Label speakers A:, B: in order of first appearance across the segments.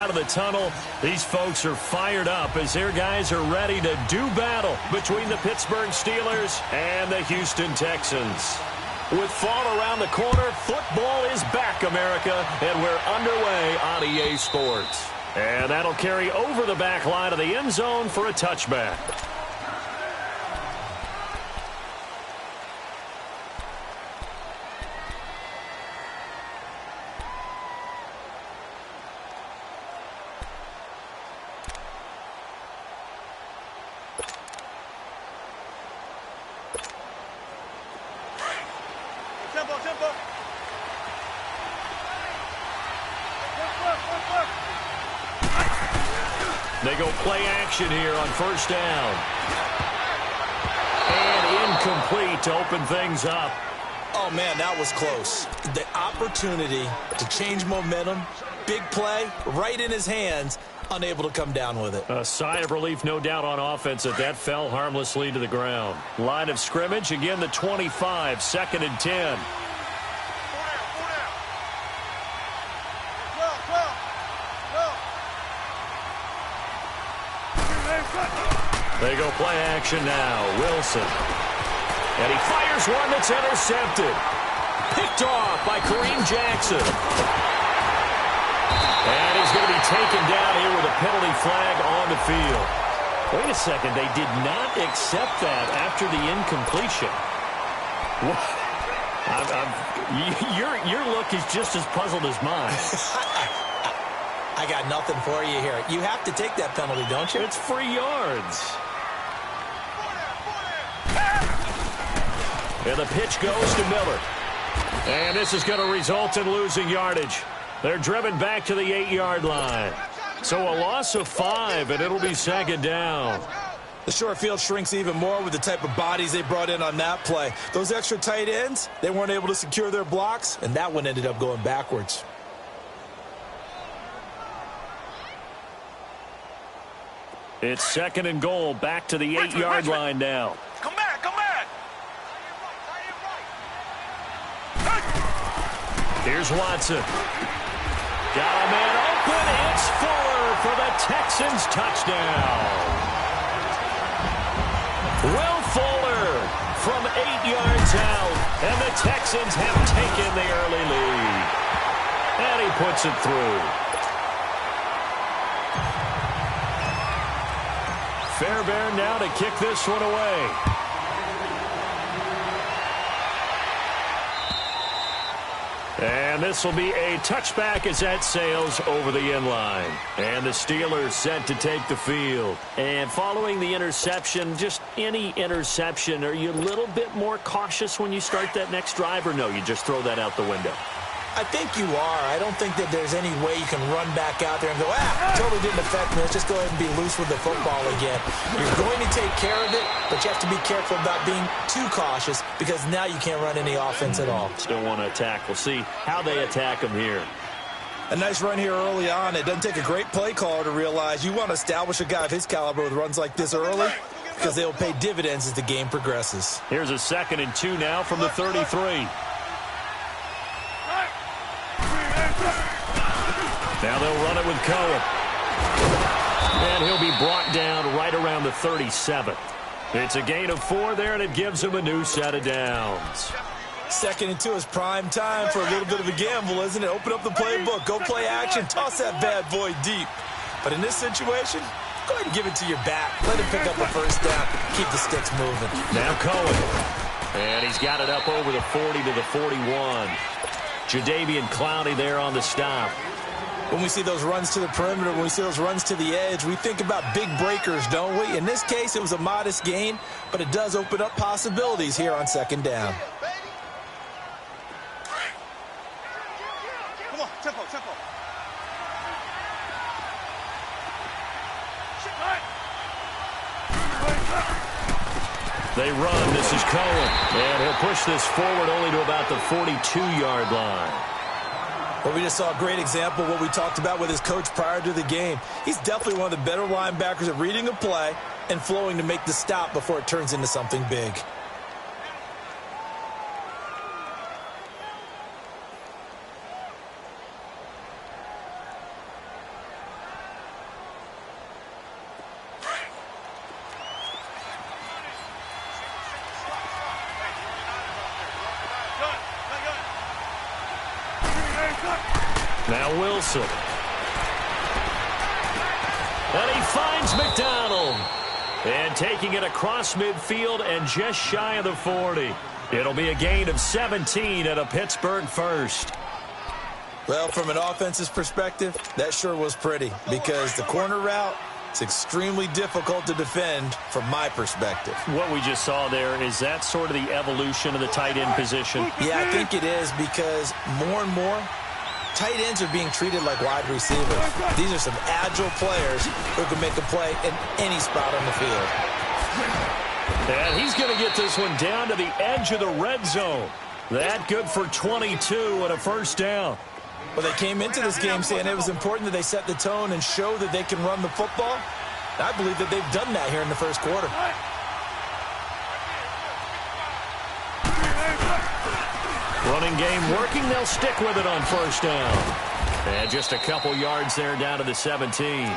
A: Out of the tunnel, these folks are fired up as their guys are ready to do battle between the Pittsburgh Steelers and the Houston Texans. With fall around the corner, football is back, America, and we're underway on EA Sports. And that'll carry over the back line of the end zone for a touchback. They go play action here on first down. And incomplete to open things up.
B: Oh, man, that was close. The opportunity to change momentum, big play, right in his hands, unable to come down with it.
A: A sigh of relief, no doubt, on offense that fell harmlessly to the ground. Line of scrimmage, again the 25, 2nd and 10. They go play action now. Wilson. And he fires one that's intercepted. Picked off by Kareem Jackson. And he's going to be taken down here with a penalty flag on the field. Wait a second. They did not accept that after the incompletion. Your look is just as puzzled as mine.
B: I got nothing for you here. You have to take that penalty, don't you?
A: It's free yards. And the pitch goes to Miller. And this is going to result in losing yardage. They're driven back to the 8-yard line. So a loss of 5, and it'll be 2nd down.
B: The short field shrinks even more with the type of bodies they brought in on that play. Those extra tight ends, they weren't able to secure their blocks, and that one ended up going backwards.
A: It's 2nd and goal, back to the 8-yard line now.
C: Come back, come back.
A: Here's Watson. Got a man open. It's Fuller for the Texans touchdown. Will Fuller from 8 yards out, and the Texans have taken the early lead. And he puts it through. Fairbairn now to kick this one away. And this will be a touchback as that sails over the end line. And the Steelers set to take the field. And following the interception, just any interception, are you a little bit more cautious when you start that next drive, or no, you just throw that out the window?
B: I think you are. I don't think that there's any way you can run back out there and go, totally didn't affect me. Let's just go ahead and be loose with the football again. You're going to take care of it, but you have to be careful about being too cautious because now you can't run any offense at all.
A: Still want to attack. We'll see how they attack them here.
B: A nice run here early on. It doesn't take a great play caller to realize you want to establish a guy of his caliber with runs like this early because they will pay dividends as the game progresses.
A: Here's a 2nd and 2 now from the 33. Now they'll run it with Cohen. And he'll be brought down right around the 37. It's a gain of 4 there, and it gives him a new set of downs.
B: 2nd and 2 is prime time for a little bit of a gamble, isn't it? Open up the playbook, go play action, toss that bad boy deep. But in this situation, go ahead and give it to your back. Let him pick up the first down. Keep the sticks moving.
A: Now Cohen. And he's got it up over the 40 to the 41. Jadeveon Clowney there on the stop.
B: When we see those runs to the perimeter, when we see those runs to the edge, we think about big breakers, don't we? In this case, it was a modest gain, but it does open up possibilities here on 2nd down.
C: Come on, tempo, tempo.
A: They run. This is Cohen. And he'll push this forward only to about the 42-yard line.
B: Well, we just saw a great example of what we talked about with his coach prior to the game. He's definitely one of the better linebackers at reading a play and flowing to make the stop before it turns into something big.
A: Now Wilson. And he finds McDonald. And taking it across midfield and just shy of the 40. It'll be a gain of 17 at a Pittsburgh first.
B: Well, from an offensive perspective, that sure was pretty because the corner route is extremely difficult to defend from my perspective.
A: What we just saw there, is that sort of the evolution of the tight end position?
B: Yeah, I think it is because more and more, tight ends are being treated like wide receivers. These are some agile players who can make a play in any spot on the field.
A: And he's going to get this one down to the edge of the red zone. That good for 22 and a first down.
B: Well, they came into this game saying it was important that they set the tone and show that they can run the football. I believe that they've done that here in the first quarter.
A: Running game working. They'll stick with it on first down. And just a couple yards there down to the 17.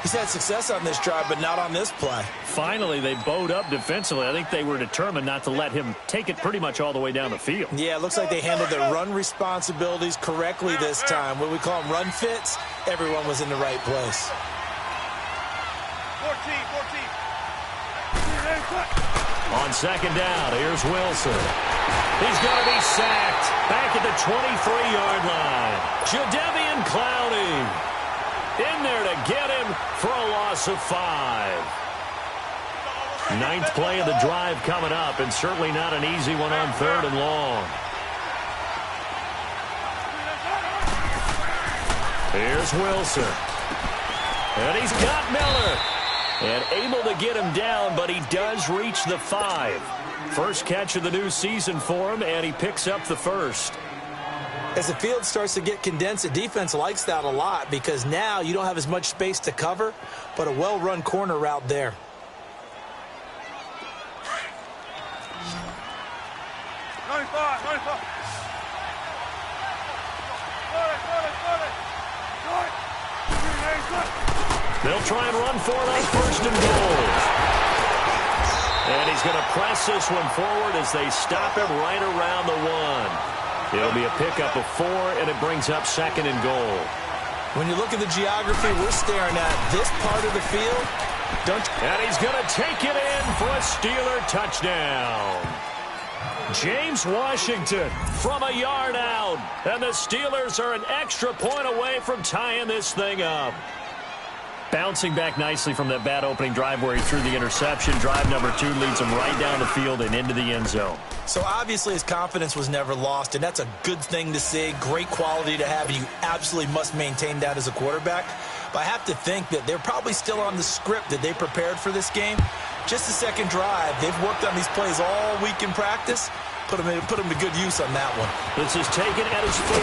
B: He's had success on this drive, but not on this play.
A: Finally, they bowed up defensively. I think they were determined not to let him take it pretty much all the way down the field.
B: Yeah, it looks like they handled their run responsibilities correctly this time. What we call them run fits, everyone was in the right place.
A: 14. On second down, here's Wilson. He's going to be sacked back at the 23-yard line. Jadeveon Clowney in there to get him for a loss of 5. Ninth play of the drive coming up, and certainly not an easy one on third and long. Here's Wilson. And he's got Miller. And able to get him down, but he does reach the 5. First catch of the new season for him, and he picks up the first.
B: As the field starts to get condensed, the defense likes that a lot because now you don't have as much space to cover, but a well-run corner route there.
A: They'll try and run for it on first and goal. And he's going to press this one forward as they stop him right around the 1. It'll be a pickup of 4, and it brings up second and goal.
B: When you look at the geography, we're staring at this part of the field.
A: And he's going to take it in for a Steeler touchdown. James Washington from a yard out. And the Steelers are an extra point away from tying this thing up. Bouncing back nicely from that bad opening drive where he threw the interception. Drive number 2 leads him right down the field and into the end zone.
B: So obviously his confidence was never lost, and that's a good thing to see. Great quality to have, and you absolutely must maintain that as a quarterback. But I have to think that they're probably still on the script that they prepared for this game. Just the second drive, they've worked on these plays all week in practice. Put them to good use on that one.
A: This is taken at his 4.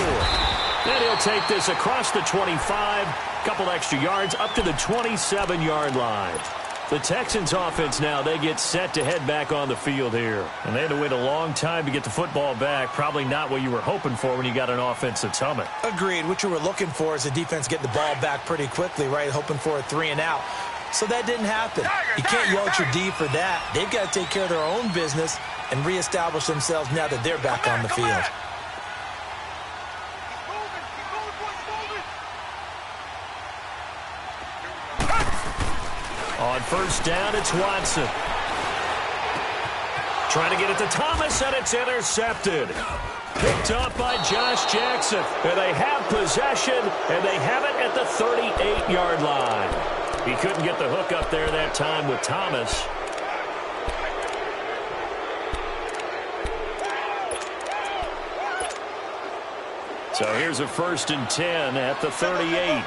A: Then he'll take this across the 25, couple extra yards up to the 27-yard line. The Texans offense now, they get set to head back on the field here. And they had to wait a long time to get the football back. Probably not what you were hoping for when you got an offense that's humming.
B: Agreed. What you were looking for is the defense get the ball back pretty quickly, right? Hoping for a 3 and out. So that didn't happen. You can't yell at your D for that. They've got to take care of their own business and reestablish themselves now that they're back on the field.
A: On first down, it's Watson. Trying to get it to Thomas, and it's intercepted. Picked up by Josh Jackson. And they have possession, and they have it at the 38-yard line. He couldn't get the hook up there that time with Thomas. So here's a 1st and 10 at the 38.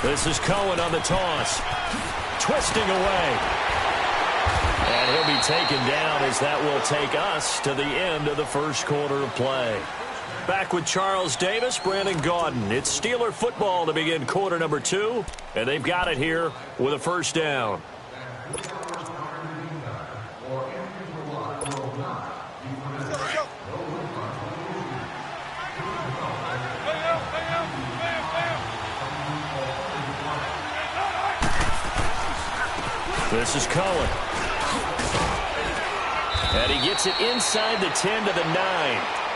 A: This is Cohen on the toss. Twisting away. And he'll be taken down as that will take us to the end of the first quarter of play. Back with Charles Davis, Brandon Gaudin. It's Steeler football to begin quarter number 2. And they've got it here with a first down. This is Cohen. And he gets it inside the 10 to the 9.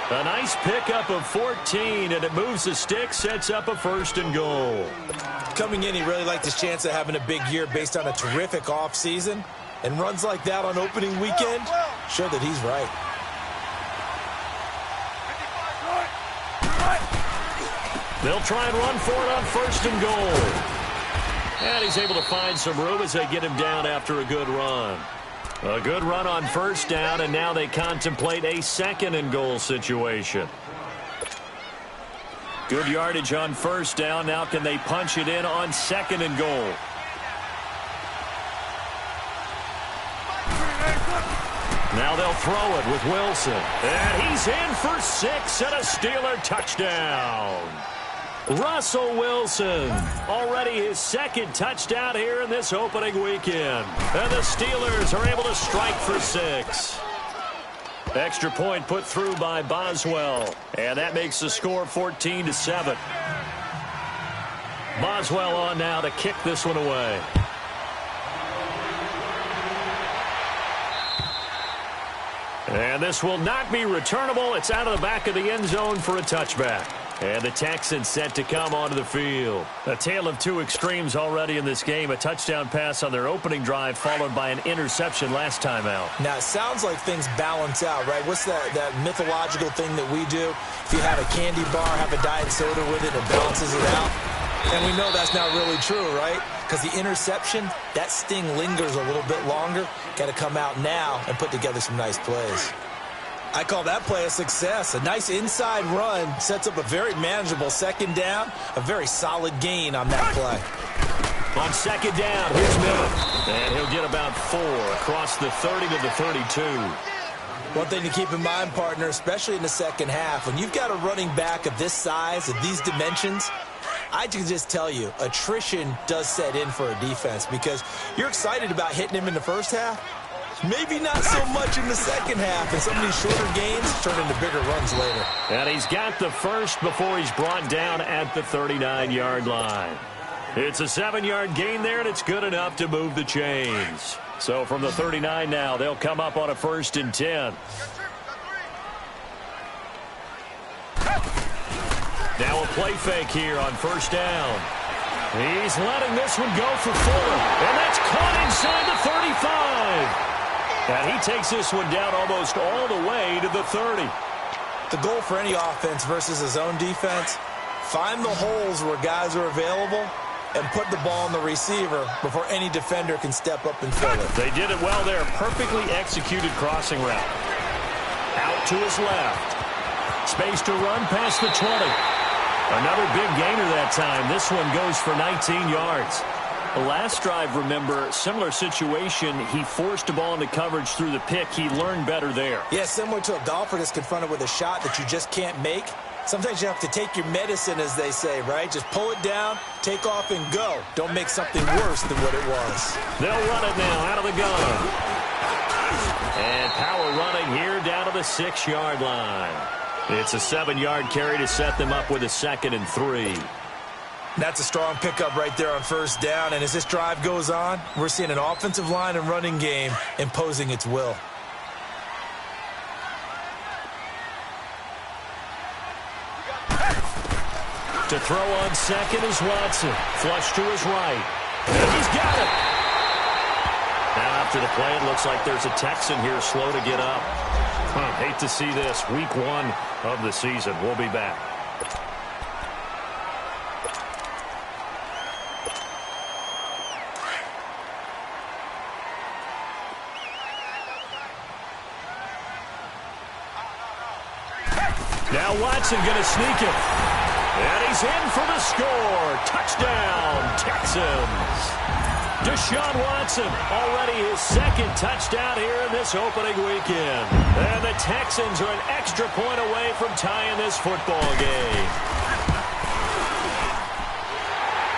A: A nice pickup of 14, and it moves the stick, sets up a 1st and goal.
B: Coming in, he really liked his chance of having a big year based on a terrific offseason. And runs like that on opening weekend show that he's right.
A: They'll try and run for it on 1st and goal. And he's able to find some room as they get him down after a good run. A good run on 1st down, and now they contemplate a 2nd and goal situation. Good yardage on 1st down. Now can they punch it in on 2nd and goal? Now they'll throw it with Wilson. And he's in for 6 and a Steeler touchdown. Russell Wilson, already his 2nd touchdown here in this opening weekend. And the Steelers are able to strike for 6. Extra point put through by Boswell. And that makes the score 14-7. Boswell on now to kick this one away. And this will not be returnable. It's out of the back of the end zone for a touchback. And the Texans set to come onto the field. A tale of two extremes already in this game. A touchdown pass on their opening drive followed by an interception last time out.
B: Now, it sounds like things balance out, right? What's that mythological thing that we do? If you have a candy bar, have a diet soda with it, it balances it out. And we know that's not really true, right? Because the interception, that sting lingers a little bit longer. Got to come out now and put together some nice plays. I call that play a success. A nice inside run sets up a very manageable 2nd down. A very solid gain on that play.
A: On 2nd down, here's Miller. And he'll get about 4 across the 30 to the 32.
B: One thing to keep in mind, partner, especially in the second half, when you've got a running back of this size, of these dimensions, I can just tell you, attrition does set in for a defense because you're excited about hitting him in the first half. Maybe not so much in the second half, and some of these shorter gains turn into bigger runs later.
A: And he's got the first before he's brought down at the 39-yard line. It's a 7-yard gain there, and it's good enough to move the chains. So from the 39 now, they'll come up on a 1st and 10. Now a play fake here on 1st down. He's letting this one go for Fuller, and that's caught inside the 35. And he takes this one down almost all the way to the 30.
B: The goal for any offense versus his own defense, find the holes where guys are available and put the ball on the receiver before any defender can step up and fill it.
A: They did it well there. Perfectly executed crossing route. Out to his left. Space to run past the 20. Another big gainer that time. This one goes for 19 yards. The last drive, remember, similar situation. He forced the ball into coverage through the pick. He learned better there.
B: Yeah, similar to a golfer that's confronted with a shot that you just can't make. Sometimes you have to take your medicine, as they say, right? Just pull it down, take off, and go. Don't make something worse than what it was.
A: They'll run it now out of the gun. And power running here down to the 6-yard line. It's a 7-yard carry to set them up with a 2nd and 3.
B: That's a strong pickup right there on 1st down. And as this drive goes on, we're seeing an offensive line and running game imposing its will.
A: To throw on 2nd is Watson. Flush to his right. And he's got it. Now after the play, it looks like there's a Texan here slow to get up. Hate to see this. Week 1 of the season. We'll be back. Now Watson going to sneak it. And he's in for the score. Touchdown, Texans. Deshaun Watson, already his 2nd touchdown here in this opening weekend. And the Texans are an extra point away from tying this football game.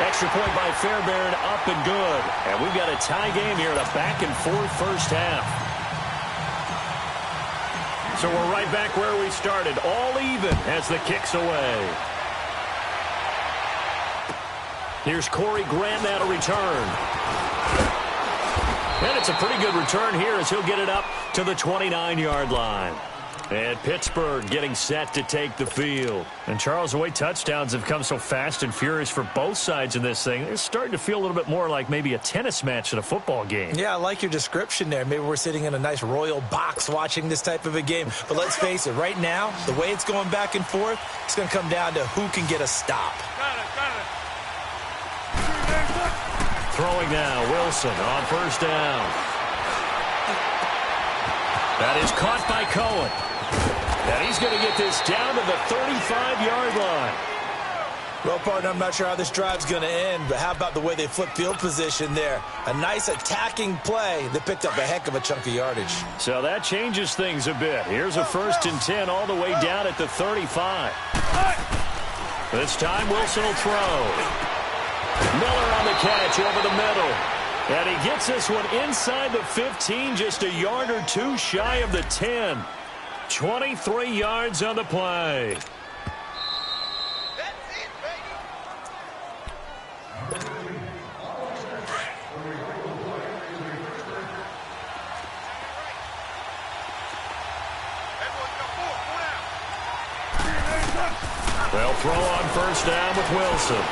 A: Extra point by Fairbairn, up and good. And we've got a tie game here in a back-and-forth first half. So we're right back where we started, all even as the kick's away. Here's Corey Grant now to return. And it's a pretty good return here as he'll get it up to the 29-yard line. And Pittsburgh getting set to take the field. And Charles, the way touchdowns have come so fast and furious for both sides in this thing, it's starting to feel a little bit more like maybe a tennis match than a football game.
B: Yeah, I like your description there. Maybe we're sitting in a nice royal box watching this type of a game. But let's face it, right now, the way it's going back and forth, it's going to come down to who can get a stop.
A: Throwing now, Wilson on first down. That is caught by Cohen. And he's going to get this down to the 35-yard line.
B: Well, partner, I'm not sure how this drive's going to end, but how about the way they flip field position there? A nice attacking play that picked up a heck of a chunk of yardage.
A: So that changes things a bit. Here's a 1st and 10 all the way down at the 35. This time Wilson will throw. Miller on the catch over the middle. And he gets this one inside the 15, just a yard or two shy of the 10. 23 yards on the play. They'll throw on first down with Wilson.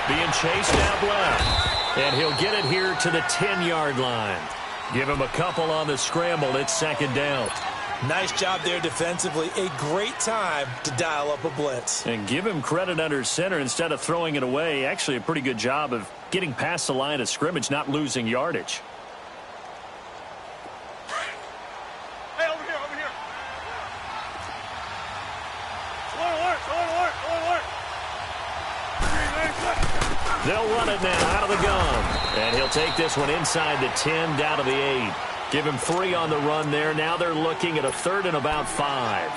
A: Being chased out left. And he'll get it here to the 10-yard line. Give him a couple on the scramble. It's 2nd down.
B: Nice job there defensively. A great time to dial up a blitz.
A: And give him credit under center instead of throwing it away. Actually a pretty good job of getting past the line of scrimmage, not losing yardage.
C: Hey, over here, over here. Alert, alert, alert.
A: They'll run it now out of the gun. And he'll take this one inside the 10 down to the 8. Give him 3 on the run there. Now they're looking at a 3rd and about 5.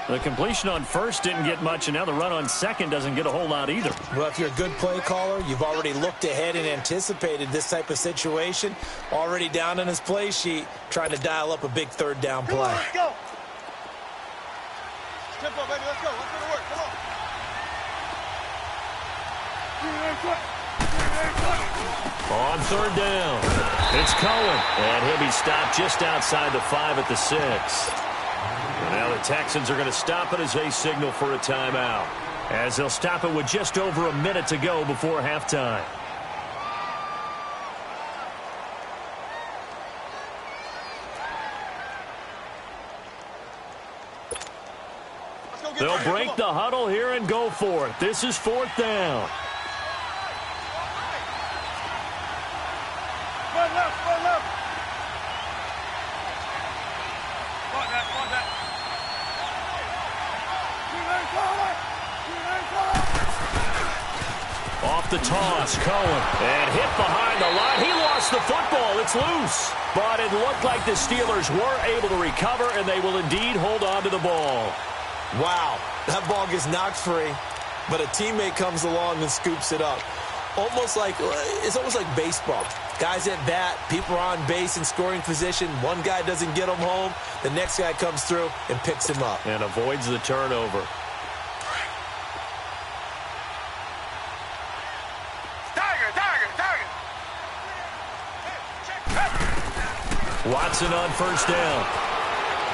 A: The completion on first didn't get much, and now the run on second doesn't get a whole lot either.
B: Well, if you're a good play caller, you've already looked ahead and anticipated this type of situation. Already down on his play sheet, trying to dial up a big 3rd down play.
C: Let's go. Tempo, baby, let's go. Let's go to work. Come on.
A: On 3rd down, it's Cohen, and he'll be stopped just outside the 5 at the 6. And now the Texans are going to stop it as they signal for a timeout, as they'll stop it with just over a minute to go before halftime. They'll break the huddle here and go for it. This is 4th down. Off the toss, Cohen, and hit behind the line. He lost the football. It's loose. But it looked like the Steelers were able to recover, and they will indeed hold on to the ball.
B: Wow, that ball gets knocked free, but a teammate comes along and scoops it up. It's almost like baseball. Guys at bat, people are on base in scoring position. One guy doesn't get him home. The next guy comes through and picks him up.
A: And avoids the turnover. Watson on first down.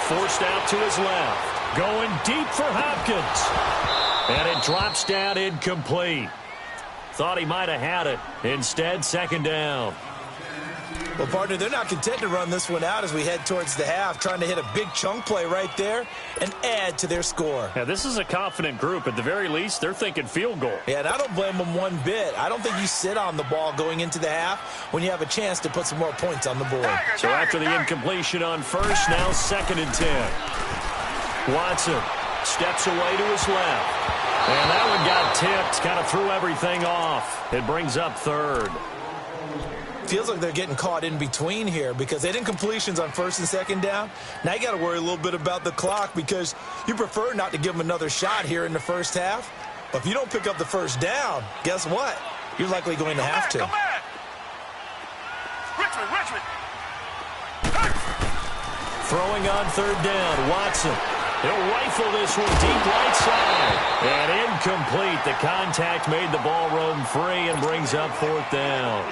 A: Forced out to his left. Going deep for Hopkins. And it drops down incomplete. Thought he might have had it. Instead, 2nd down.
B: Well, partner, they're not content to run this one out as we head towards the half, trying to hit a big chunk play right there and add to their score.
A: Yeah, this is a confident group. At the very least, they're thinking field goal.
B: Yeah, and I don't blame them one bit. I don't think you sit on the ball going into the half when you have a chance to put some more points on the board.
A: So after the incompletion on first, now 2nd and 10. Watson steps away to his left. And that one got tipped, kind of threw everything off. It brings up 3rd.
B: Feels like they're getting caught in between here because they did completions on 1st and 2nd down. Now you got to worry a little bit about the clock because you prefer not to give them another shot here in the first half. But if you don't pick up the 1st down, guess what? You're likely going to have to.
C: Richmond.
A: Throwing on 3rd down, Watson. He'll rifle this one deep right side. And incomplete. The contact made the ball roam free and brings up 4th down.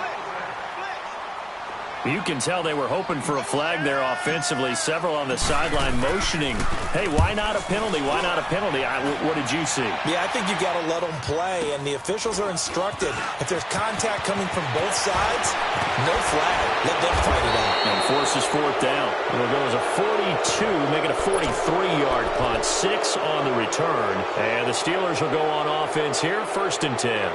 A: You can tell they were hoping for a flag there offensively. Several on the sideline motioning, hey, why not a penalty? Why not a penalty? What did you see?
B: Yeah, I think you've got to let them play, and the officials are instructed. If there's contact coming from both sides, no flag. Let them fight it out.
A: And forces fourth down. It'll go as a 42, make it a 43-yard punt. 6 on the return. And the Steelers will go on offense here, 1st and 10.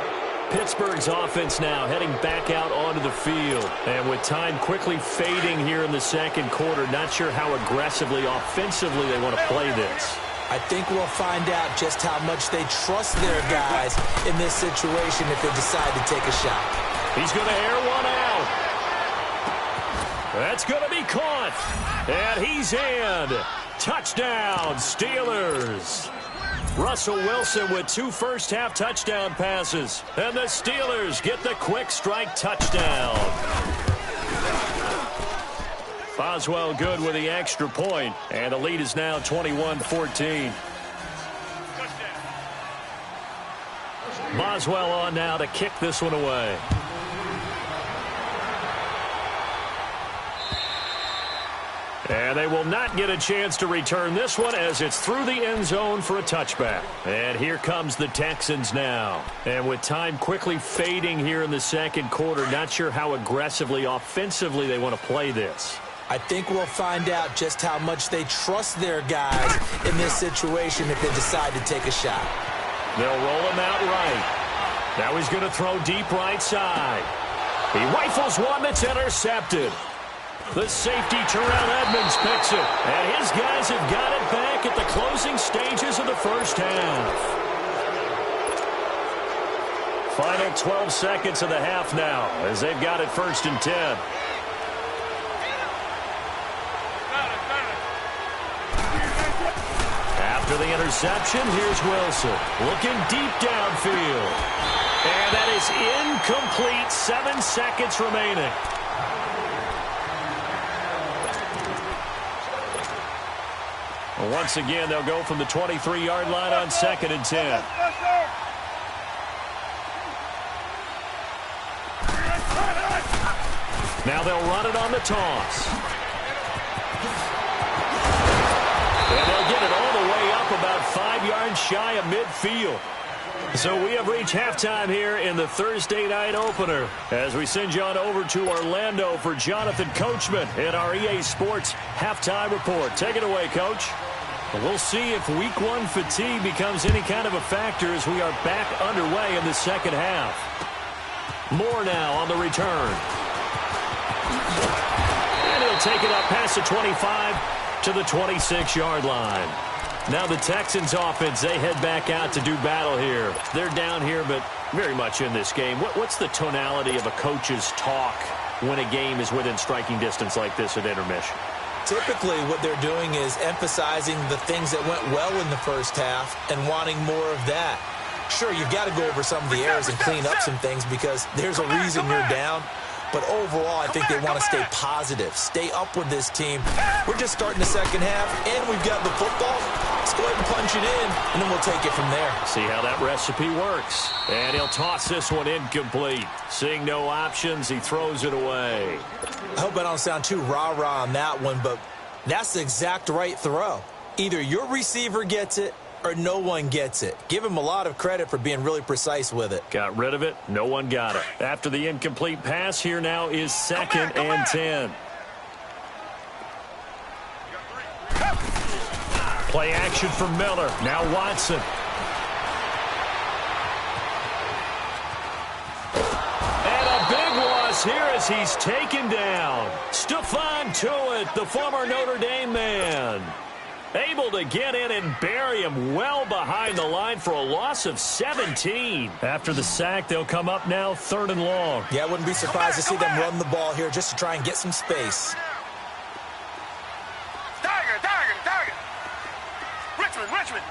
A: Pittsburgh's offense now heading back out onto the field. And with time quickly fading here in the second quarter, not sure how aggressively, offensively they want to play this.
B: I think we'll find out just how much they trust their guys in this situation if they decide to take a shot.
A: He's going to air one out. That's going to be caught. And he's in. Touchdown, Steelers. Russell Wilson with 2 first-half touchdown passes. And the Steelers get the quick strike touchdown. Boswell good with the extra point. And the lead is now 21-14. Boswell on now to kick this one away. And they will not get a chance to return this one as it's through the end zone for a touchback. And here comes the Texans now. And with time quickly fading here in the second quarter, not sure how aggressively, offensively they want to play this.
B: I think we'll find out just how much they trust their guys in this situation if they decide to take a shot.
A: They'll roll him out right. Now he's going to throw deep right side. He rifles one that's intercepted. The safety, Terrell Edmonds, picks it. And his guys have got it back at the closing stages of the first half. Final 12 seconds of the half now as they've got it 1st and 10. After the interception, here's Wilson. Looking deep downfield. And that is incomplete. 7 seconds remaining. Once again, they'll go from the 23-yard line on 2nd and 10. Now they'll run it on the toss. And they'll get it all the way up about 5 yards shy of midfield. So we have reached halftime here in the Thursday night opener as we send you on over to Orlando for Jonathan Coachman in our EA Sports halftime report. Take it away, Coach. We'll see if week 1 fatigue becomes any kind of a factor as we are back underway in the second half. Moore now on the return. And he'll take it up past the 25 to the 26-yard line. Now the Texans offense, they head back out to do battle here. They're down here, but very much in this game. What's the tonality of a coach's talk when a game is within striking distance like this at intermission?
B: Typically, what they're doing is emphasizing the things that went well in the first half and wanting more of that. Sure, you've got to go over some of the errors and clean up some things because there's a reason you're down. But overall, I think they want to stay positive, stay up with this team. We're just starting the second half, and we've got the football. Let's go ahead and punch it in, and then we'll take it from there.
A: See how that recipe works. And he'll toss this one incomplete. Seeing no options, he throws it away.
B: I hope I don't sound too rah-rah on that one, but that's the exact right throw. Either your receiver gets it or no one gets it. Give him a lot of credit for being really precise with it.
A: Got rid of it. No one got it. After the incomplete pass, here now is 2nd and 10. Play action for Miller. Now Watson. And a big loss here as he's taken down. Stephon Tuitt, the former Notre Dame man, able to get in and bury him well behind the line for a loss of 17. After the sack, they'll come up now 3rd and long.
B: Yeah, I wouldn't be surprised to see them run the ball here just to try and get some space.
C: Target. Richmond.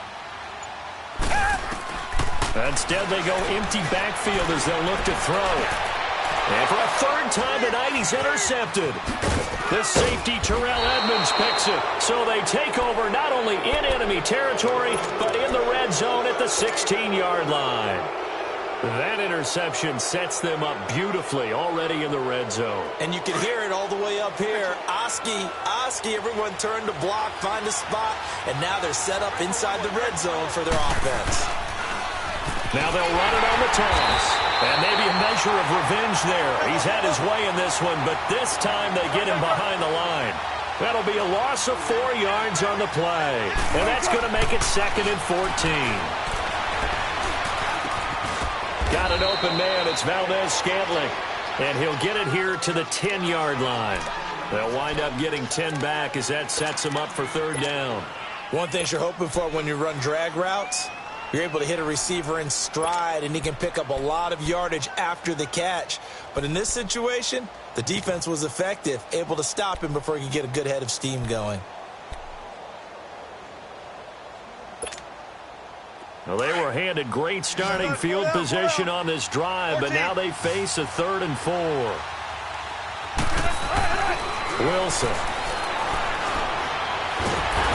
A: Instead, they go empty backfield as they'll look to throw. And for a 3rd time tonight, he's intercepted. The safety, Terrell Edmonds, picks it. So they take over not only in enemy territory, but in the red zone at the 16-yard line. That interception sets them up beautifully already in the red zone.
B: And you can hear it all the way up here. Oski, everyone turned to block, find a spot, and now they're set up inside the red zone for their offense.
A: Now they'll run it on the toss. And maybe a measure of revenge there. He's had his way in this one, but this time they get him behind the line. That'll be a loss of 4 yards on the play. And that's going to make it 2nd and 14. Got an open man. It's Valdez-Scantling. And he'll get it here to the 10-yard line. They'll wind up getting 10 back as that sets them up for 3rd down.
B: One thing you're hoping for when you run drag routes, you're able to hit a receiver in stride, and he can pick up a lot of yardage after the catch. But in this situation, the defense was effective, able to stop him before he could get a good head of steam going.
A: Well, they were handed great starting field position on this drive, but now they face a 3rd and 4. Wilson.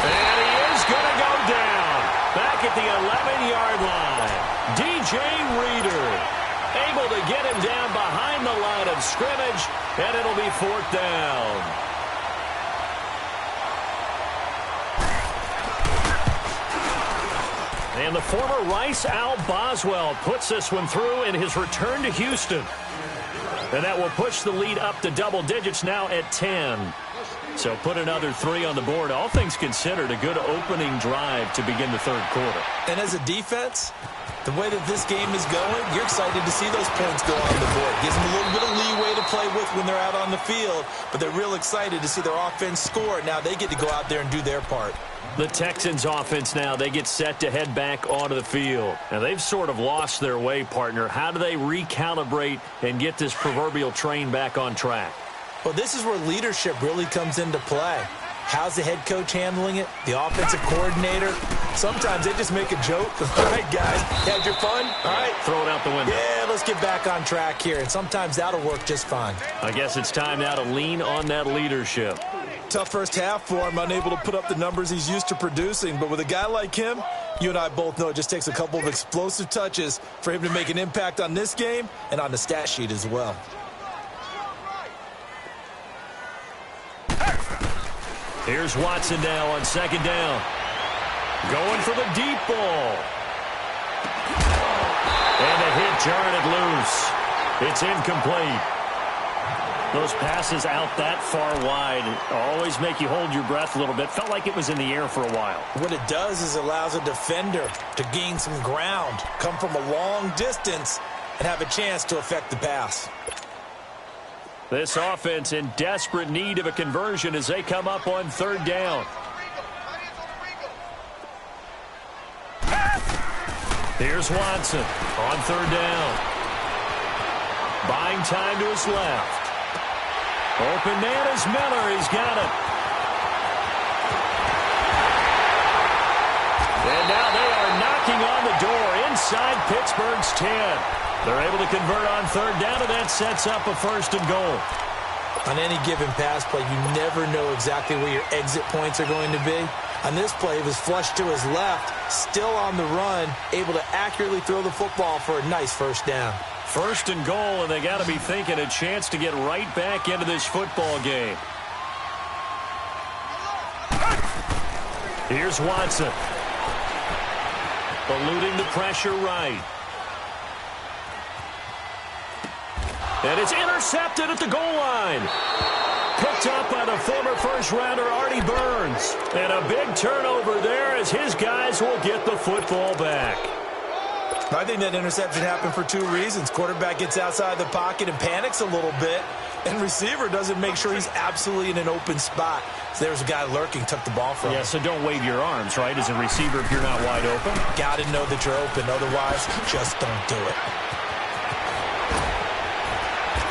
A: And he is going to go down. Back at the 11-yard line. DJ Reader able to get him down behind the line of scrimmage, and it'll be 4th down. And the former Rice Al Boswell puts this one through in his return to Houston. And that will push the lead up to double digits now at 10. So put another 3 on the board. All things considered, a good opening drive to begin the 3rd quarter.
B: And as a defense, the way that this game is going, you're excited to see those points go on the board. Gives them a little bit of leeway to play with when they're out on the field, but they're real excited to see their offense score. Now they get to go out there and do their part.
A: The Texans offense now, they get set to head back onto the field. Now, they've sort of lost their way, partner. How do they recalibrate and get this proverbial train back on track?
B: Well, this is where leadership really comes into play. How's the head coach handling it? The offensive coordinator? Sometimes they just make a joke. All right, guys, had your fun? All right.
A: Throw it out the window.
B: Yeah, let's get back on track here. And sometimes that'll work just fine.
A: I guess it's time now to lean on that leadership.
B: Tough first half for him, unable to put up the numbers he's used to producing. But with a guy like him, you and I both know it just takes a couple of explosive touches for him to make an impact on this game and on the stat sheet as well.
A: Here's Watson now on 2nd down. Going for the deep ball. And a hit jarred it loose. It's incomplete. Those passes out that far wide always make you hold your breath a little bit. Felt like it was in the air for a while.
B: What it does is allows a defender to gain some ground, come from a long distance, and have a chance to affect the pass.
A: This offense in desperate need of a conversion as they come up on 3rd down. Here's Watson on 3rd down. Buying time to his left. Open man is Miller. He's got it. And now they are knocking on the door inside Pittsburgh's 10. They're able to convert on 3rd down, and that sets up a 1st and goal.
B: On any given pass play, you never know exactly where your exit points are going to be. On this play, it was flushed to his left, still on the run, able to accurately throw the football for a nice 1st down.
A: 1st and goal, and they got to be thinking a chance to get right back into this football game. Here's Watson. Eluding the pressure right. And it's intercepted at the goal line. Picked up by the former first-rounder Artie Burns. And a big turnover there as his guys will get the football back.
B: I think that interception happened for 2 reasons. Quarterback gets outside the pocket and panics a little bit, and receiver doesn't make sure he's absolutely in an open spot. So there's a guy lurking, took the ball from him.
A: Yeah, so don't wave your arms, right, as a receiver if you're not wide open.
B: Got to know that you're open. Otherwise, just don't do it.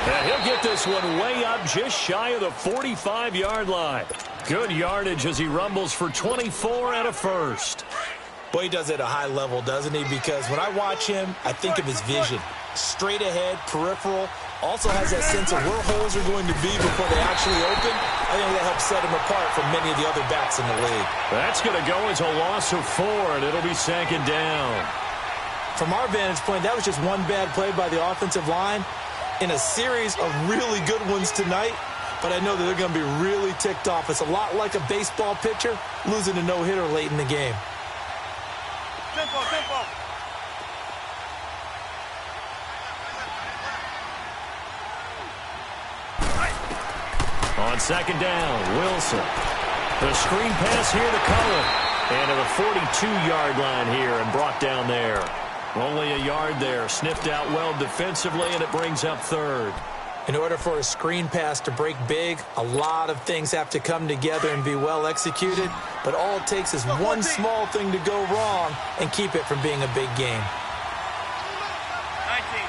A: And he'll get this one way up just shy of the 45-yard line. Good yardage as he rumbles for 24 and a 1st.
B: Boy, he does it at a high level, doesn't he? Because when I watch him, I think of his vision. Straight ahead, peripheral. Also has that sense of where holes are going to be before they actually open. I think that helps set him apart from many of the other backs in the league.
A: That's going to go as a loss of 4, and it'll be 2nd down.
B: From our vantage point, that was just one bad play by the offensive line in a series of really good ones tonight. But I know that they're going to be really ticked off. It's a lot like a baseball pitcher losing a no-hitter late in the game.
C: Tempo, tempo.
A: On second down, Wilson. The screen pass here to Cohen. And to the 42-yard line here and brought down there. Only a yard there. Sniffed out well defensively, and it brings up third.
B: In order for a screen pass to break big, a lot of things have to come together and be well executed. But all it takes is one small thing to go wrong and keep it from being a big game.
C: 19.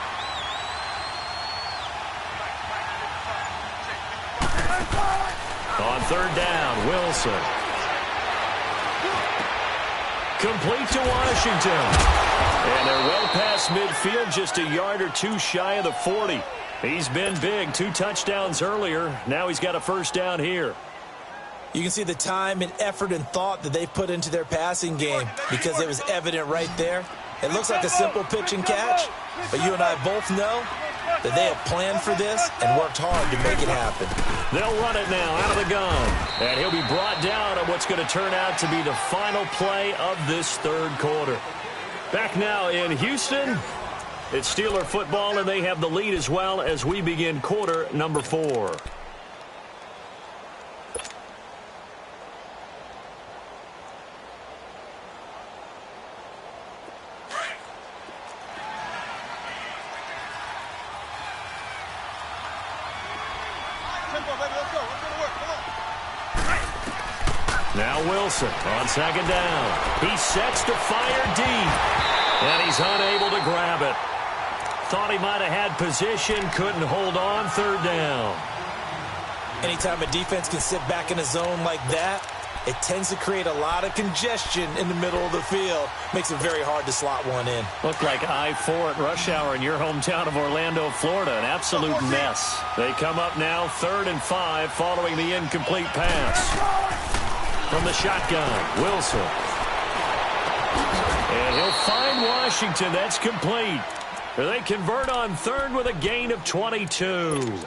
A: On third down, Wilson. Complete to Washington. And they're well past midfield, just a yard or two shy of the 40. He's been big, 2 touchdowns earlier. Now he's got a first down here.
B: You can see the time and effort and thought that they put into their passing game because it was evident right there. It looks like a simple pitch and catch, but you and I both know that they have planned for this and worked hard to make it happen.
A: They'll run it now out of the gun. And he'll be brought down on what's going to turn out to be the final play of this third quarter. Back now in Houston, it's Steeler football, and they have the lead as well as we begin quarter number 4.
C: Tempo, baby, let's go. Let's go to work. Come on.
A: Now Wilson on second down. He sets to fire deep, and he's unable to grab it. Thought he might have had position, couldn't hold on. Third down.
B: Anytime a defense can sit back in a zone like that, it tends to create a lot of congestion in the middle of the field. Makes it very hard to slot one in.
A: Looked like I-4 at rush hour in your hometown of Orlando, Florida. An absolute mess. They come up now 3rd and 5 following the incomplete pass. From the shotgun, Wilson. And he'll find Washington. That's complete. They convert on 3rd with a gain of 22.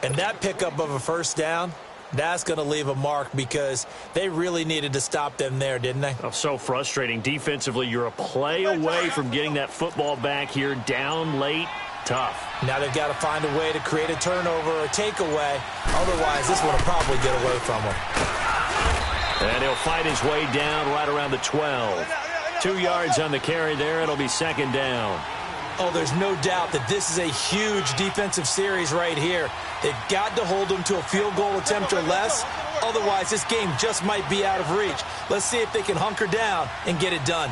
B: And that pickup of a first down, that's going to leave a mark because they really needed to stop them there, didn't they?
A: Oh, so frustrating. Defensively, you're a play away from getting that football back here. Down late, tough.
B: Now they've got to find a way to create a turnover or a takeaway. Otherwise, this one will probably get away from them.
A: And he'll fight his way down right around the 12. 2 yards on the carry there. It'll be second down.
B: Oh, there's no doubt that this is a huge defensive series right here. They've got to hold them to a field goal attempt or less. Otherwise, this game just might be out of reach. Let's see if they can hunker down and get it done.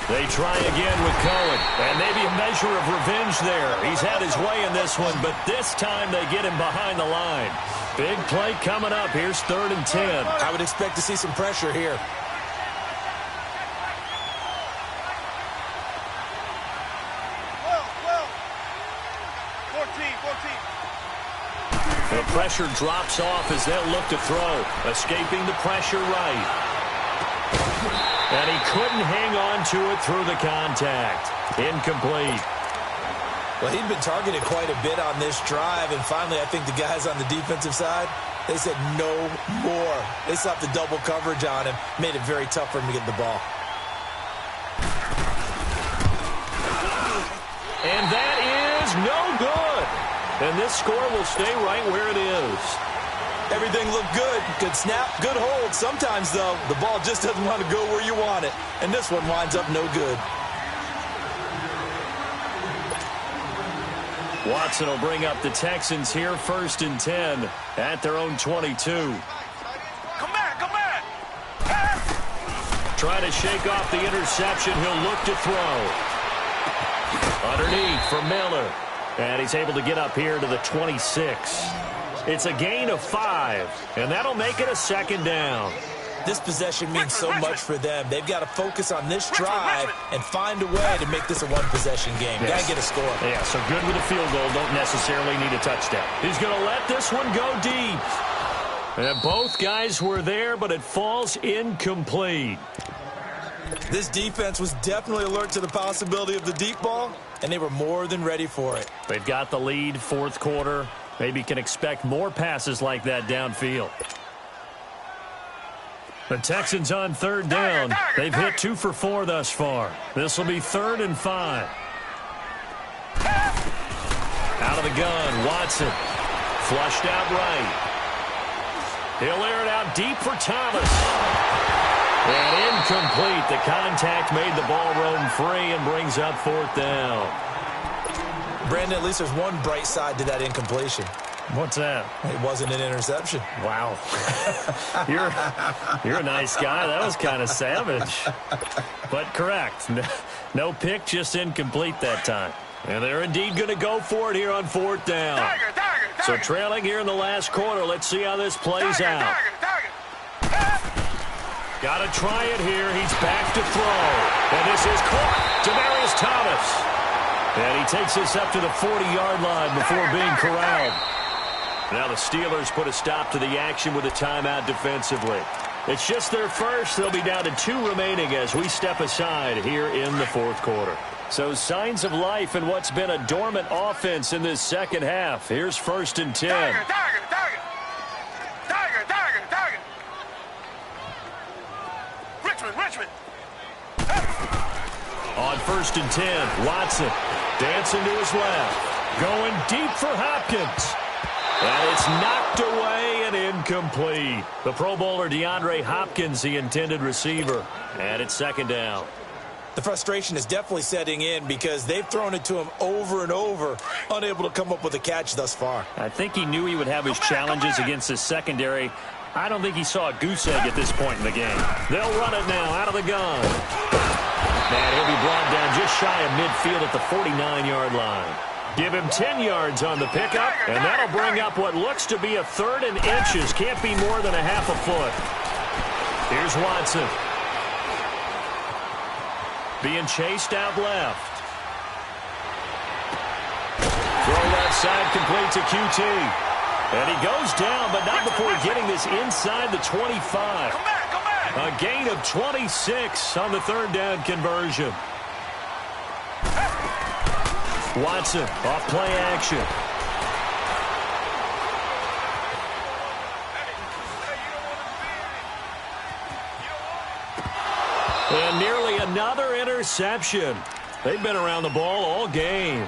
A: They try again with Cohen. And maybe a measure of revenge there. He's had his way in this one, but this time they get him behind the line. Big play coming up. Here's 3rd and 10.
B: I would expect to see some pressure here.
A: The pressure drops off as they'll look to throw. Escaping the pressure right. And he couldn't hang on to it through the contact. Incomplete.
B: Well, he'd been targeted quite a bit on this drive, and finally I think the guys on the defensive side, they said no more. They stopped the double coverage on him, made it very tough for him to get the ball.
A: And that is no good. And this score will stay right where it is.
B: Everything looked good. Good snap, good hold. Sometimes, though, the ball just doesn't want to go where you want it. And this one winds up no good.
A: Watson will bring up the Texans here, 1st and 10 at their own 22.
C: Come back, come back.
A: Try to shake off the interception. He'll look to throw. Underneath for Miller. And he's able to get up here to the 26. It's a gain of 5, and that'll make it a second down.
B: This possession means so much for them. They've got to focus on this drive and find a way to make this a one-possession game.
A: Yes.
B: Got to get a score.
A: Yeah, so good with a field goal. Don't necessarily need a touchdown. He's going to let this one go deep. And both guys were there, but it falls incomplete.
B: This defense was definitely alert to the possibility of the deep ball, and they were more than ready for it.
A: They've got the lead, fourth quarter. Maybe can expect more passes like that downfield. The Texans on third down. They've hit 2 for 4 thus far. This will be 3rd and 5. Out of the gun, Watson. Flushed out right. He'll air it out deep for Thomas. And incomplete. The contact made the ball roam free and brings up 4th down.
B: Brandon, at least there's one bright side to that incompletion.
A: What's that?
B: It wasn't an interception.
A: Wow. You're a nice guy. That was kind of savage. But correct. No pick, just incomplete that time. And they're indeed going to go for it here on 4th down. So trailing here in the last quarter. Let's see how this plays out. Got to try it here. He's back to throw. And this is caught. Demaryius Thomas. And he takes this up to the 40-yard line before being corralled. Now the Steelers put a stop to the action with a timeout defensively. It's just their first. They'll be down to 2 remaining as we step aside here in the 4th quarter. So signs of life in what's been a dormant offense in this second half. Here's 1st and 10.
C: Target. Richmond.
A: On 1st and 10, Watson dancing to his left. Going deep for Hopkins. And it's knocked away and incomplete. The Pro Bowler DeAndre Hopkins, the intended receiver. And it's 2nd down.
B: The frustration is definitely setting in because they've thrown it to him over and over, unable to come up with a catch thus far.
A: I think he knew he would have his challenges against his secondary. I don't think he saw a goose egg at this point in the game. They'll run it now out of the gun. And he'll be brought down just shy of midfield at the 49-yard line. Give him 10 yards on the pickup, and that'll bring up what looks to be a 3rd and inches. Can't be more than a half a foot. Here's Watson. Being chased out left. Throw left side complete to QT. And he goes down, but not before getting this inside the 25.
C: Come back.
A: A gain of 26 on the 3rd down conversion. Watson off play action. And nearly another interception. They've been around the ball all game.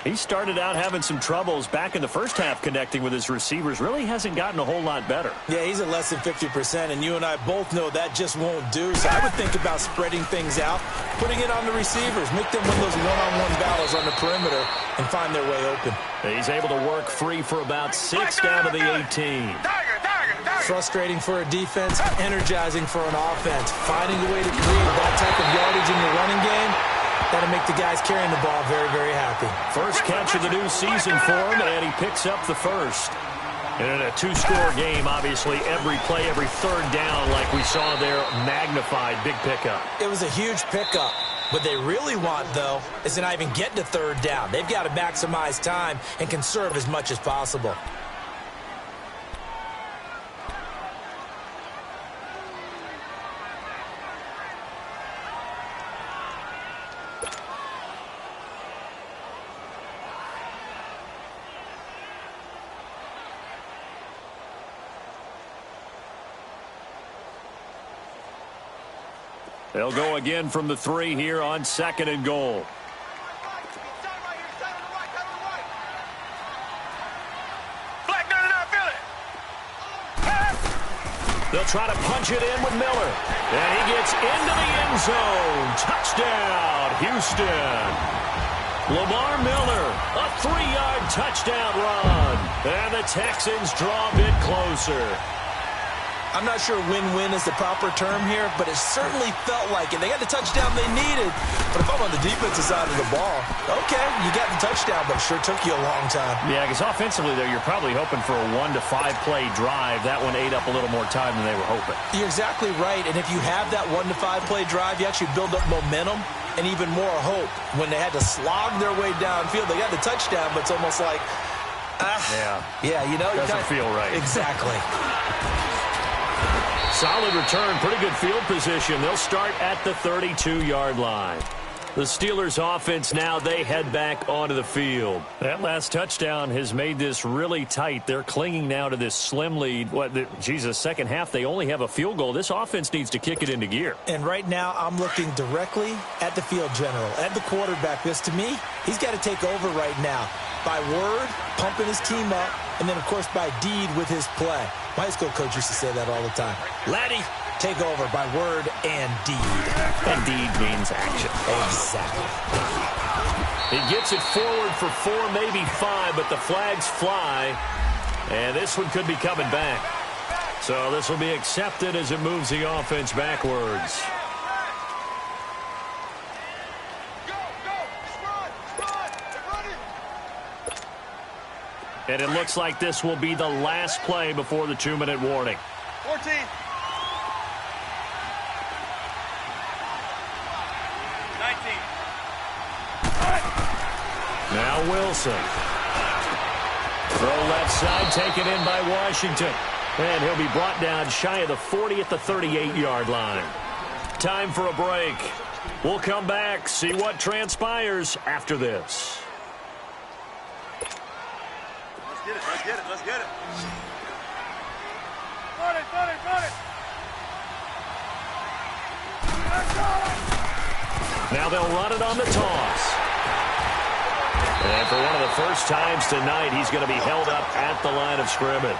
A: He started out having some troubles back in the first half connecting with his receivers. Really hasn't gotten a whole lot better.
B: Yeah, he's at less than 50%, and you and I both know that just won't do. So I would think about spreading things out, putting it on the receivers, make them win those one-on-one battles on the perimeter, and find their way open.
A: He's able to work free for about 6 down to the 18.
B: Frustrating for a defense, energizing for an offense. Finding a way to create that type of yardage in your running game, that'll make the guys carrying the ball very, very happy.
A: First catch of the new season for him, and he picks up the first. And in a 2-score game, obviously, every play, every 3rd down, like we saw there, magnified, big pickup.
B: It was a huge pickup. What they really want, though, is to not even get to 3rd down. They've got to maximize time and conserve as much as possible.
A: They'll go again from the 3 here on 2nd and goal. They'll try to punch it in with Miller. And he gets into the end zone. Touchdown, Houston. Lamar Miller, a 3-yard touchdown run. And the Texans draw a bit closer.
B: I'm not sure win-win is the proper term here, but it certainly felt like it. They got the touchdown they needed, but if I'm on the defensive side of the ball, okay, you got the touchdown, but it sure took you a long time.
A: Yeah, because offensively, though, you're probably hoping for a 1 to 5 play drive. That one ate up a little more time than they were hoping.
B: You're exactly right, and if you have that 1 to 5 play drive, you actually build up momentum and even more hope. When they had to slog their way downfield, they got the touchdown, but it's almost like,
A: yeah,
B: you know,
A: doesn't feel right.
B: Exactly.
A: solid return, pretty good field position. They'll start at the 32-yard line. The Steelers offense now, they head back onto the field. That last touchdown has made this really tight. They're clinging now to this slim lead. Second half, they only have a field goal. This offense needs to kick it into gear.
B: And right now, I'm looking directly at the field general, at the quarterback. Because to me, he's got to take over right now. By word, pumping his team up, and then, of course, by deed with his play. My high school coach used to say that all the time. Laddie, take over by word and deed.
A: And deed means action.
B: Exactly.
A: He gets it forward for 4, maybe 5, but the flags fly. And this one could be coming back. So this will be accepted as it moves the offense backwards. And it looks like this will be the last play before the 2-minute warning.
C: 14.
A: Now Wilson. Throw left side, taken in by Washington. And he'll be brought down shy of the 40 at the 38-yard line. Time for a break. We'll come back, see what transpires after this.
C: Let's get it. Run it.
A: Now they'll run it on the toss. And for one of the first times tonight, he's going to be held up at the line of scrimmage.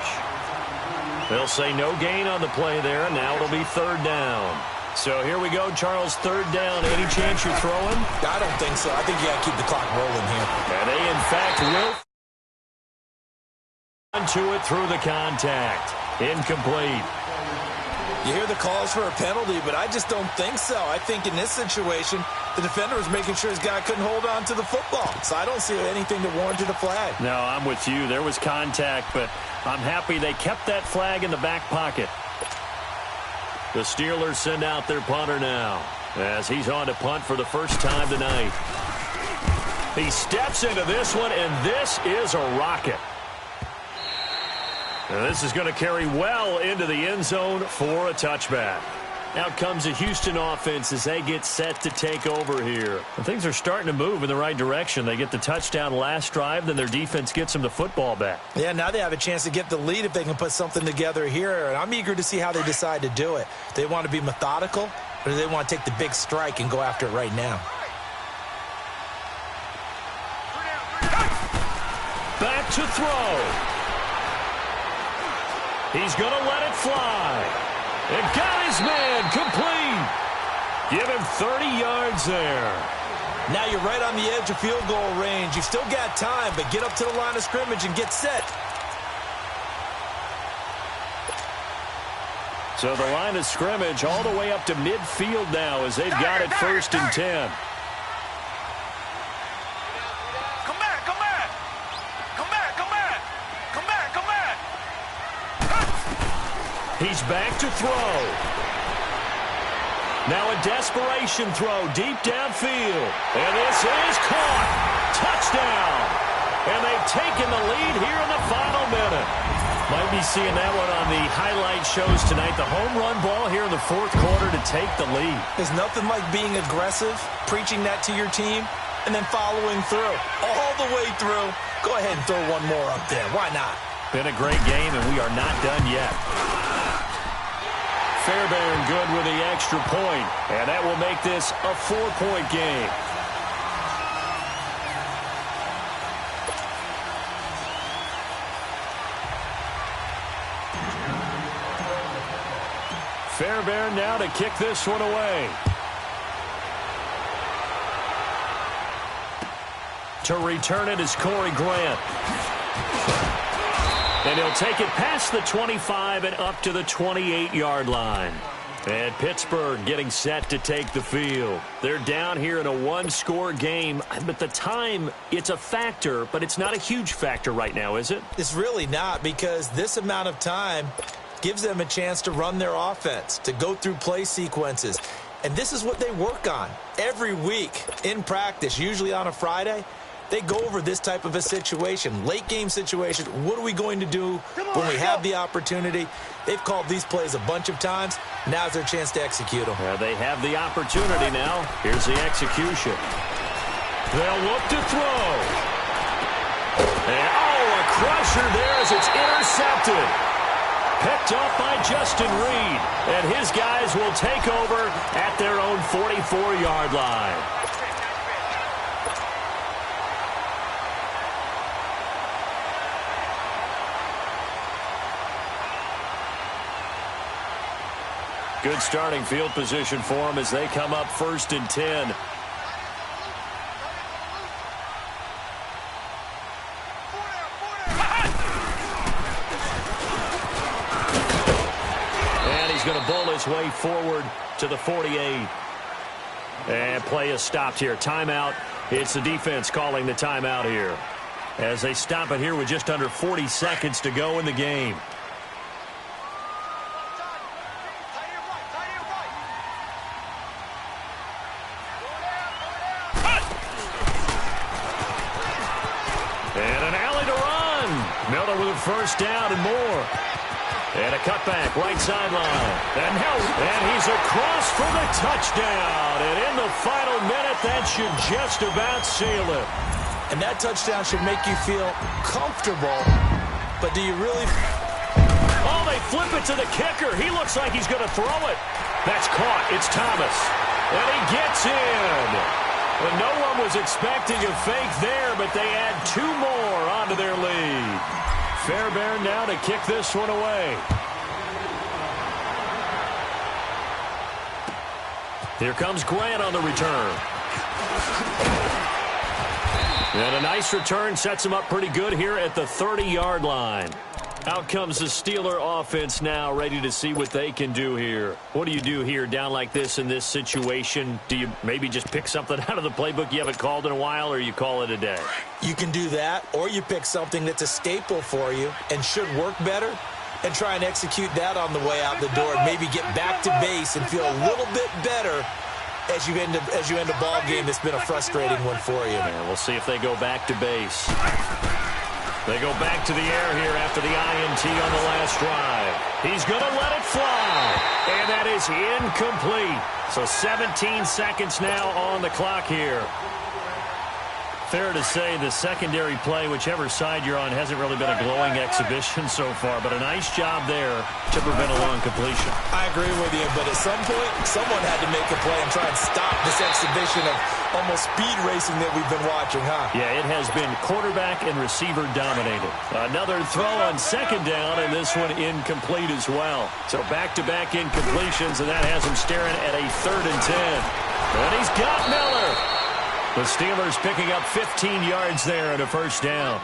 A: They'll say no gain on the play there, and now it'll be 3rd down. So here we go, Charles, 3rd down. Any chance you're throwing?
B: I don't think so. I think you got to keep the clock rolling here.
A: And they, in fact, will onto it through the contact. Incomplete.
B: You hear the calls for a penalty, but I just don't think so. I think in this situation, the defender was making sure his guy couldn't hold on to the football. So I don't see anything that warranted a flag.
A: No, I'm with you. There was contact, but I'm happy they kept that flag in the back pocket. The Steelers send out their punter now as he's on to punt for the first time tonight. He steps into this one, and this is a rocket. And this is going to carry well into the end zone for a touchback. Out comes the Houston offense as they get set to take over here. And things are starting to move in the right direction. They get the touchdown last drive, then their defense gets them the football back.
B: Yeah, now they have a chance to get the lead if they can put something together here. And I'm eager to see how they decide to do it. They want to be methodical, or do they want to take the big strike and go after it right now?
A: Back to throw. He's going to let it fly. And got his man complete. Give him 30 yards there.
B: Now you're right on the edge of field goal range. You've still got time, but get up to the line of scrimmage and get set.
A: So the line of scrimmage all the way up to midfield now as they've got it 1st and 10. He's back to throw. Now a desperation throw deep downfield. And this is caught. Touchdown. And they've taken the lead here in the final minute. Might be seeing that one on the highlight shows tonight. The home run ball here in the 4th quarter to take the lead.
B: There's nothing like being aggressive, preaching that to your team, and then following through. All the way through. Go ahead and throw one more up there. Why not?
A: Been a great game, and we are not done yet. Fairbairn good with the extra point, and that will make this a 4-point game. Fairbairn now to kick this one away. To return it is Corey Grant. And he'll take it past the 25 and up to the 28-yard line. And Pittsburgh getting set to take the field. They're down here in a 1-score game. But the time, it's a factor, but it's not a huge factor right now, is it?
B: It's really not, because this amount of time gives them a chance to run their offense, to go through play sequences. And this is what they work on every week in practice, usually on a Friday. they go over this type of a situation, late game situation. What are we going to do when we have the opportunity? They've called these plays a bunch of times. Now's their chance to execute them.
A: They have the opportunity now. Here's the execution. They'll look to throw. And, a crusher there as it's intercepted. Picked off by Justin Reed. And his guys will take over at their own 44-yard line. Good starting field position for them as they come up 1st and 10. And he's going to bowl his way forward to the 48. And play is stopped here. Timeout. It's the defense calling the timeout here as they stop it here with just under 40 seconds to go in the game. First down and more. And a cutback, right sideline. And he's across for the touchdown. And in the final minute, that should just about seal it.
B: And that touchdown should make you feel comfortable. But do you really?
A: Oh, they flip it to the kicker. He looks like he's going to throw it. That's caught. It's Thomas. And he gets in. Well, no one was expecting a fake there, but they add 2 more onto their lead. Fairbairn now to kick this one away. Here comes Grant on the return. And a nice return sets him up pretty good here at the 30-yard line. Out comes the Steeler offense now, ready to see what they can do here. What do you do here down like this in this situation? Do you maybe just pick something out of the playbook you haven't called in a while, or you call it a day?
B: You can do that, or you pick something that's a staple for you and should work better and try and execute that on the way out the door and maybe get back to base and feel a little bit better as you end a ball game that's been a frustrating one for you.
A: Yeah, we'll see if they go back to base. They go back to the air here after the INT on the last drive. He's going to let it fly. And that is incomplete. So 17 seconds now on the clock here. Fair to say the secondary play, whichever side you're on, hasn't really been a glowing exhibition so far. But a nice job there to prevent a long completion.
B: I agree with you, but at some point, someone had to make a play and try and stop this exhibition of almost speed racing that we've been watching, huh?
A: Yeah, it has been quarterback and receiver dominated. Another throw on second down, and this one incomplete as well. So back-to-back incompletions, and that has him staring at a 3rd and 10. And he's got Miller. The Steelers picking up 15 yards there and a first down.